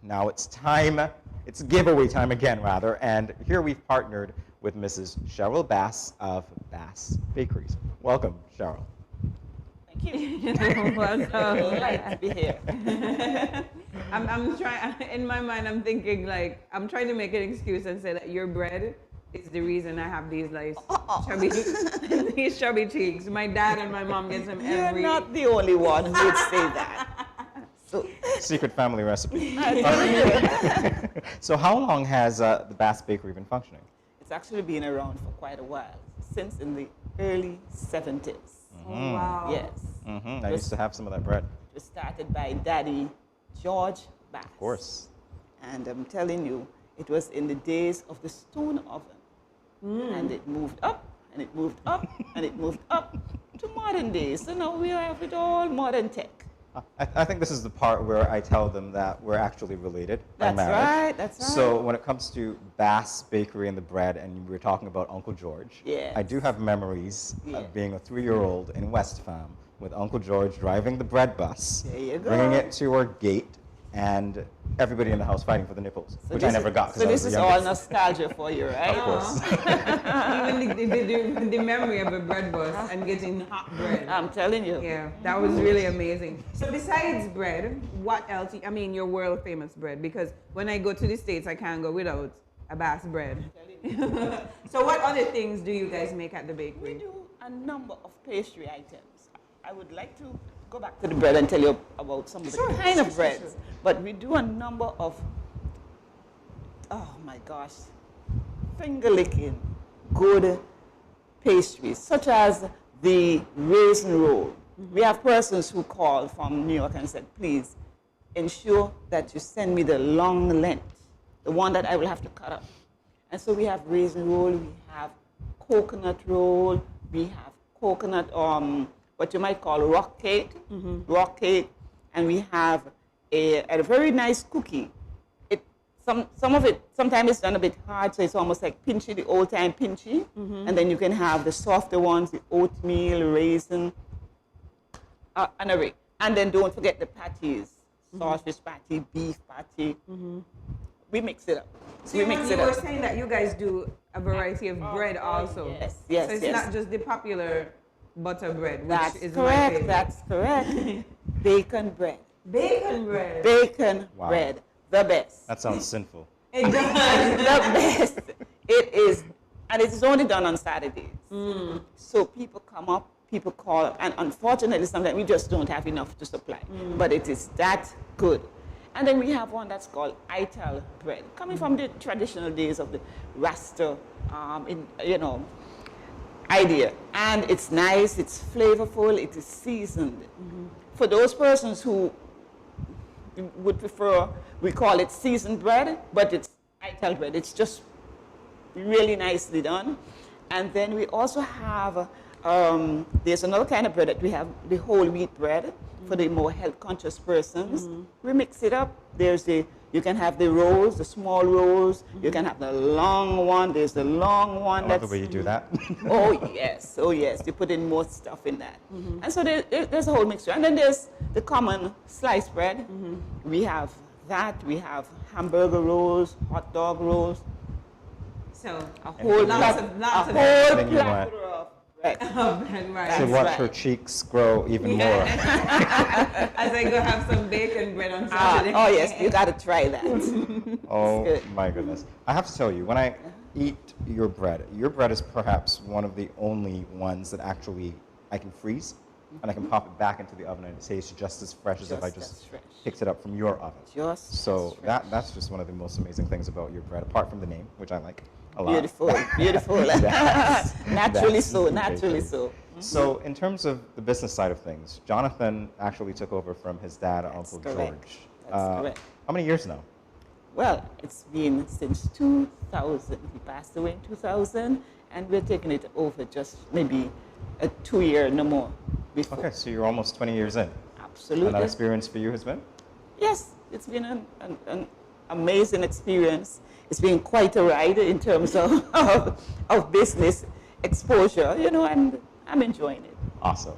Now it's time, it's giveaway time again, rather, and here we've partnered with Mrs. Sheryl Bass of Bass Bakeries. Welcome, Sheryl. Thank you. Welcome. Delight to be here. I'm trying, in my mind, I'm thinking like, I'm trying to make an excuse and say that your bread is the reason I have these like chubby, these chubby cheeks. My dad and my mom get them every... You're not the only one who would say that. So, Secret family recipe. So how long has the Bass Bakery been functioning? it's actually been around for quite a while, since in the early 70s. Oh, wow. Yes. I used to have some of that bread. It was started by Daddy George Bass. Of course. And I'm telling you, it was in the days of the stone oven. And it moved up, and it moved up, and it moved up to modern days. So now we have it all modern tech. I think this is the part where I tell them that we're actually related by That's marriage. right, that's right. So when it comes to Bass Bakery and the bread, and we were talking about Uncle George, Yes. I do have memories Yes. of being a 3-year-old in West Farm with Uncle George driving the bread bus, There you go. bringing it to our gate, and everybody in the house fighting for the nipples, which I never got. 'Cause So I was this the is all youngest. nostalgia for you, right? Of course. Even the memory of a bread bus and getting hot bread. I'm telling you. Yeah, that was really amazing. So besides bread, what else? I mean, your world famous bread, because when I go to the States, I can't go without a Bass bread. So what other things do you guys make at the We bakery? do a number of pastry items. I would like to go back to the bread and tell you about some of the kind of breads. But we do a number of, oh my gosh, finger-licking good pastries, such as the raisin roll. We have persons who call from New York and said, please ensure that you send me the long length, the one that I will have to cut up. And so we have raisin roll, we have coconut roll, we have coconut, what you might call rock cake, and we have a very nice cookie. Some of it, sometimes it's done a bit hard, so it's almost like pinchy, the old time pinchy. And then you can have the softer ones, the oatmeal, raisin, and array. And then don't forget the patties, sausage patty, beef patty. We mix it up. So you were saying that you guys do a variety of bread also. Yes, yes, So it's not just the popular butter bread, which That's is my correct, favorite. that's correct. Bacon bread. Bacon bread. Bacon Wow. bread, the best. That sounds sinful. It does. The best. It is, and it is only done on Saturdays. So people come up, people call up, and unfortunately sometimes we just don't have enough to supply. But it is that good. And then we have one that's called Ital bread, coming from the traditional days of the Rasta, idea. And it's nice, it's flavorful, it is seasoned. For those persons who would prefer, we call it seasoned bread, but it's Ital bread. It's just really nicely done. And then we also have, there's another kind of bread that we have, the whole wheat bread for the more health conscious persons. We mix it up. You can have the rolls, the small rolls. You can have the long one. There's the long one. I love the way you do that. Oh yes, oh yes. You put in more stuff in that. And so there's a whole mixture. And then there's the common sliced bread. We have that. We have hamburger rolls, hot dog rolls. So A whole lots plethora of lots of of Anything you want. bread. right. To That's watch right. her cheeks grow even more. As I go have some bacon bread on Saturday. Oh yes, you got to try that. Oh good. my goodness. I have to tell you, when I eat your bread is perhaps one of the only ones that actually I can freeze and I can pop it back into the oven and it tastes just as fresh as if I Just as just fresh. picked it up from your oven. Just So as fresh. that's just one of the most amazing things about your bread, apart from the name, which I like a lot. Beautiful, beautiful. That's- Naturally that's so, the naturally bacon. so. So in terms of the business side of things, Jonathan actually took over from his dad, Uncle correct. George. That's correct. How many years now? Well, it's been since 2000. He passed away in 2000, and we're taking it over just maybe a 2 year, no more. Before. Okay, so you're almost 20 years in. Absolutely. And that experience for you has been? Yes, it's been an amazing experience. It's been quite a ride in terms of business exposure, and I'm enjoying it. Awesome.